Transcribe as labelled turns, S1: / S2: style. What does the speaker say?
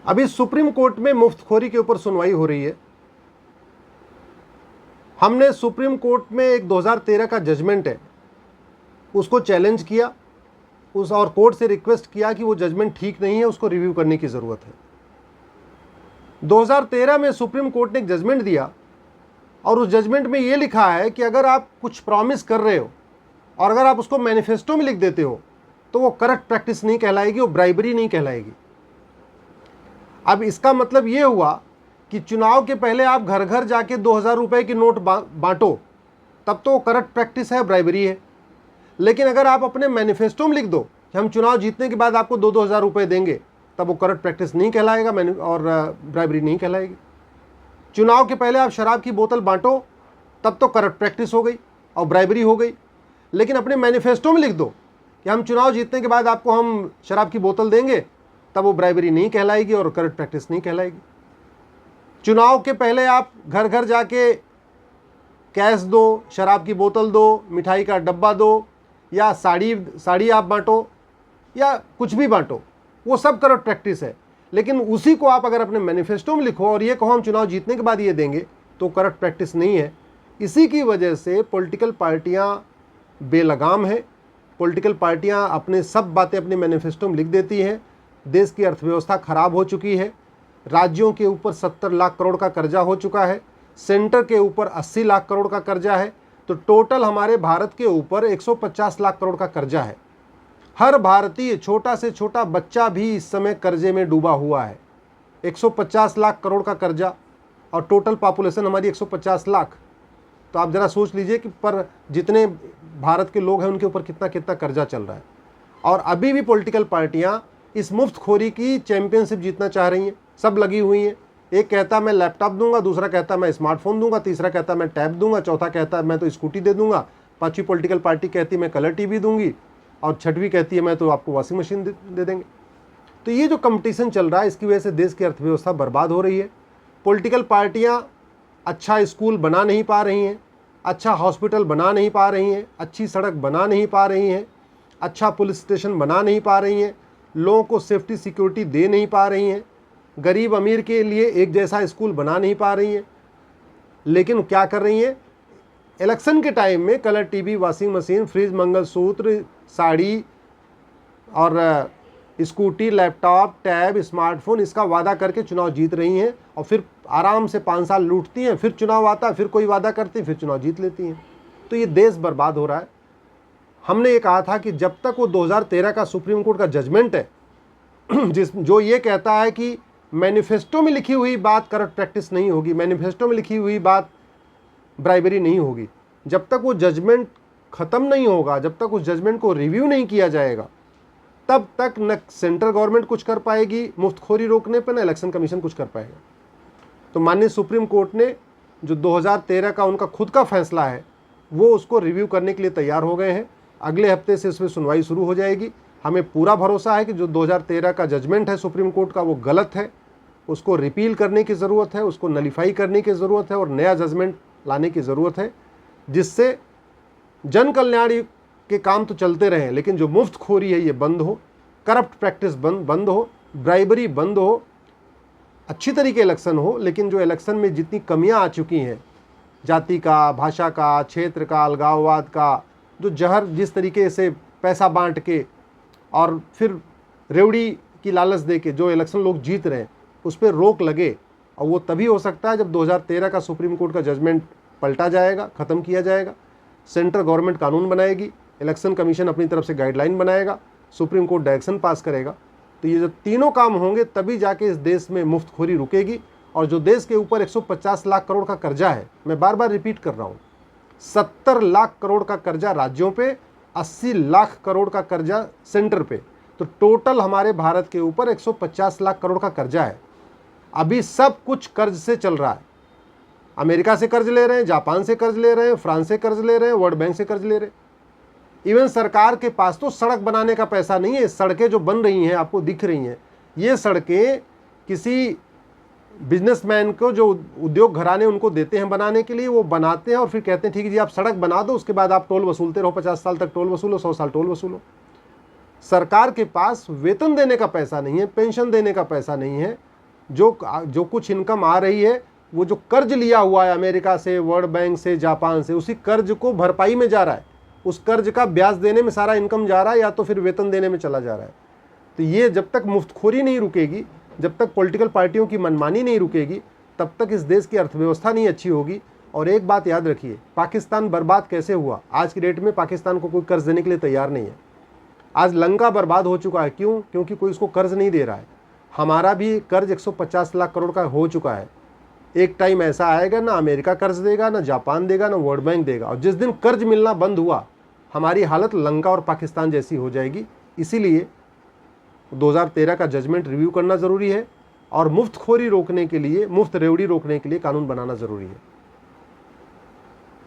S1: अभी supreme court में मुफ्तखोरी के ऊपर सुनवाई हो रही है। हमने सुप्रीम कोर्ट में एक 2013 का जजमेंट है उसको चैलेंज किया और कोर्ट से रिक्वेस्ट किया कि वो जजमेंट ठीक नहीं है, उसको रिव्यू करने की ज़रूरत है। 2013 में सुप्रीम कोर्ट ने एक जजमेंट दिया और उस जजमेंट में ये लिखा है कि अगर आप कुछ प्रॉमिस कर रहे हो और अगर आप उसको मैनिफेस्टो में लिख देते हो तो वो करप्ट प्रैक्टिस नहीं कहलाएगी, वो ब्राइबरी नहीं कहलाएगी। अब इसका मतलब ये हुआ कि चुनाव के पहले आप घर घर जाके 2000 रुपए की नोट बांटो, तब तो वो करप्ट प्रैक्टिस है, ब्राइबरी है। लेकिन अगर आप अपने मैनिफेस्टो में लिख दो कि हम चुनाव जीतने के बाद आपको 2-2000 रुपए देंगे, तब वो करप्ट प्रैक्टिस नहीं कहलाएगा और ब्राइबरी नहीं कहलाएगी। चुनाव के पहले आप शराब की बोतल बांटो, तब तो करप्ट प्रैक्टिस हो गई और ब्राइबरी हो गई। लेकिन अपने मैनिफेस्टो में लिख दो कि हम चुनाव जीतने के बाद आपको हम शराब की बोतल देंगे, तब वो ब्राइबरी नहीं कहलाएगी और करप्ट प्रैक्टिस नहीं कहलाएगी। चुनाव के पहले आप घर घर जाके कैश दो, शराब की बोतल दो, मिठाई का डब्बा दो, या साड़ी आप बांटो या कुछ भी बांटो, वो सब करप्ट प्रैक्टिस है। लेकिन उसी को आप अगर अपने मैनिफेस्टो में लिखो और ये कहो हम चुनाव जीतने के बाद ये देंगे, तो करप्ट प्रैक्टिस नहीं है। इसी की वजह से पॉलिटिकल पार्टियां बेलगाम हैं। पॉलिटिकल पार्टियां अपने सब बातें अपने मैनिफेस्टो में लिख देती हैं। देश की अर्थव्यवस्था खराब हो चुकी है। राज्यों के ऊपर 70 लाख करोड़ का कर्जा हो चुका है, सेंटर के ऊपर 80 लाख करोड़ का कर्जा है। तो टोटल हमारे भारत के ऊपर 150 लाख करोड़ का कर्जा है। हर भारतीय, छोटा से छोटा बच्चा भी इस समय कर्जे में डूबा हुआ है। 150 लाख करोड़ का कर्जा और टोटल पॉपुलेशन हमारी 150 लाख। तो आप ज़रा सोच लीजिए कि पर जितने भारत के लोग हैं उनके ऊपर कितना कितना कर्जा चल रहा है। और अभी भी पॉलिटिकल पार्टियां इस मुफ्तखोरी की चैंपियनशिप जीतना चाह रही हैं। सब लगी हुई हैं। एक कहता मैं लैपटॉप दूंगा, दूसरा कहता मैं स्मार्टफोन दूंगा, तीसरा कहता मैं टैब दूंगा, चौथा कहता मैं तो स्कूटी दे दूंगा, पांचवी पॉलिटिकल पार्टी कहती मैं कलर टीवी दूंगी और छठवीं कहती है मैं तो आपको वॉशिंग मशीन दे देंगे। तो ये जो कंपटीशन चल रहा है, इसकी वजह से देश की अर्थव्यवस्था बर्बाद हो रही है। पॉलिटिकल पार्टियां अच्छा स्कूल बना नहीं पा रही हैं, अच्छा हॉस्पिटल बना नहीं पा रही हैं, अच्छी सड़क बना नहीं पा रही हैं, अच्छा पुलिस स्टेशन बना नहीं पा रही हैं, लोगों को सेफ्टी सिक्योरिटी दे नहीं पा रही हैं, गरीब अमीर के लिए एक जैसा स्कूल बना नहीं पा रही हैं। लेकिन क्या कर रही हैं? इलेक्शन के टाइम में colour TV, washing machine, fridge, mangalsutra, sari और स्कूटी, लैपटॉप, टैब, स्मार्टफोन, इसका वादा करके चुनाव जीत रही हैं और फिर आराम से 5 साल लूटती हैं, फिर चुनाव आता है, फिर कोई वादा करती, फिर चुनाव जीत लेती हैं। तो ये देश बर्बाद हो रहा है। हमने ये कहा था कि जब तक वो 2013 का सुप्रीम कोर्ट का जजमेंट है जो ये कहता है कि मैनिफेस्टो में लिखी हुई बात करप्ट प्रैक्टिस नहीं होगी, मैनिफेस्टो में लिखी हुई बात ब्राइबरी नहीं होगी, जब तक वो जजमेंट ख़त्म नहीं होगा, जब तक उस जजमेंट को रिव्यू नहीं किया जाएगा, तब तक न सेंट्रल गवर्नमेंट कुछ कर पाएगी मुफ्तखोरी रोकने पर, न इलेक्शन कमीशन कुछ कर पाएगा। तो माननीय सुप्रीम कोर्ट ने जो 2013 का उनका खुद का फैसला है वो उसको रिव्यू करने के लिए तैयार हो गए हैं। अगले हफ्ते से इसमें सुनवाई शुरू हो जाएगी। हमें पूरा भरोसा है कि जो 2013 का जजमेंट है सुप्रीम कोर्ट का वो गलत है, उसको रिपील करने की ज़रूरत है, उसको नलीफाई करने की ज़रूरत है और नया जजमेंट लाने की ज़रूरत है, जिससे जन कल्याण के काम तो चलते रहें लेकिन जो मुफ्तखोरी है ये बंद हो, करप्ट प्रैक्टिस बंद हो, ब्राइबरी बंद हो, अच्छी तरीके इलेक्शन हो। लेकिन जो इलेक्शन में जितनी कमियां आ चुकी हैं, जाति का, भाषा का, क्षेत्र का, अलगाववाद का, जो जहर जिस तरीके से पैसा बांट के और फिर रेवड़ी की लालच दे के जो इलेक्शन लोग जीत रहे हैं, उस पर रोक लगे। और वो तभी हो सकता है जब 2013 का सुप्रीम कोर्ट का जजमेंट पलटा जाएगा, ख़त्म किया जाएगा, सेंट्रल गवर्नमेंट कानून बनाएगी, इलेक्शन कमीशन अपनी तरफ से गाइडलाइन बनाएगा, सुप्रीम कोर्ट डायरेक्शन पास करेगा। तो ये जब तीनों काम होंगे तभी जाके इस देश में मुफ्तखोरी रुकेगी। और जो देश के ऊपर 150 लाख करोड़ का कर्जा है, मैं बार बार रिपीट कर रहा हूँ, 70 लाख करोड़ का कर्जा राज्यों पे, 80 लाख करोड़ का कर्जा सेंटर पे, तो टोटल हमारे भारत के ऊपर 150 लाख करोड़ का कर्जा है। अभी सब कुछ कर्ज से चल रहा है। अमेरिका से कर्ज ले रहे हैं, जापान से कर्ज ले रहे हैं, फ्रांस से कर्ज ले रहे हैं, वर्ल्ड बैंक से कर्ज ले रहे हैं। इवन सरकार के पास तो सड़क बनाने का पैसा नहीं है। सड़कें जो बन रही हैं आपको दिख रही हैं, ये सड़कें किसी बिजनेसमैन को, जो उद्योग घराने उनको देते हैं बनाने के लिए, वो बनाते हैं और फिर कहते हैं ठीक है जी आप सड़क बना दो, उसके बाद आप टोल वसूलते रहो, 50 साल तक टोल वसूलो, 100 साल टोल वसूलो। सरकार के पास वेतन देने का पैसा नहीं है, पेंशन देने का पैसा नहीं है, जो जो कुछ इनकम आ रही है वो जो कर्ज लिया हुआ है अमेरिका से, वर्ल्ड बैंक से, जापान से, उसी कर्ज को भरपाई में जा रहा है, उस कर्ज का ब्याज देने में सारा इनकम जा रहा है, या तो फिर वेतन देने में चला जा रहा है। तो ये जब तक मुफ्तखोरी नहीं रुकेगी, जब तक पॉलिटिकल पार्टियों की मनमानी नहीं रुकेगी, तब तक इस देश की अर्थव्यवस्था नहीं अच्छी होगी। और एक बात याद रखिए, पाकिस्तान बर्बाद कैसे हुआ? आज की डेट में पाकिस्तान को कोई कर्ज देने के लिए तैयार नहीं है। आज लंका बर्बाद हो चुका है, क्यों? क्योंकि कोई उसको कर्ज नहीं दे रहा है। हमारा भी कर्ज 150 लाख करोड़ का हो चुका है। एक टाइम ऐसा आएगा ना अमेरिका कर्ज देगा, ना जापान देगा, ना वर्ल्ड बैंक देगा, और जिस दिन कर्ज मिलना बंद हुआ हमारी हालत लंका और पाकिस्तान जैसी हो जाएगी। इसीलिए 2013 का जजमेंट रिव्यू करना ज़रूरी है, और मुफ्तखोरी रोकने के लिए, मुफ्त रेवड़ी रोकने के लिए कानून बनाना ज़रूरी है।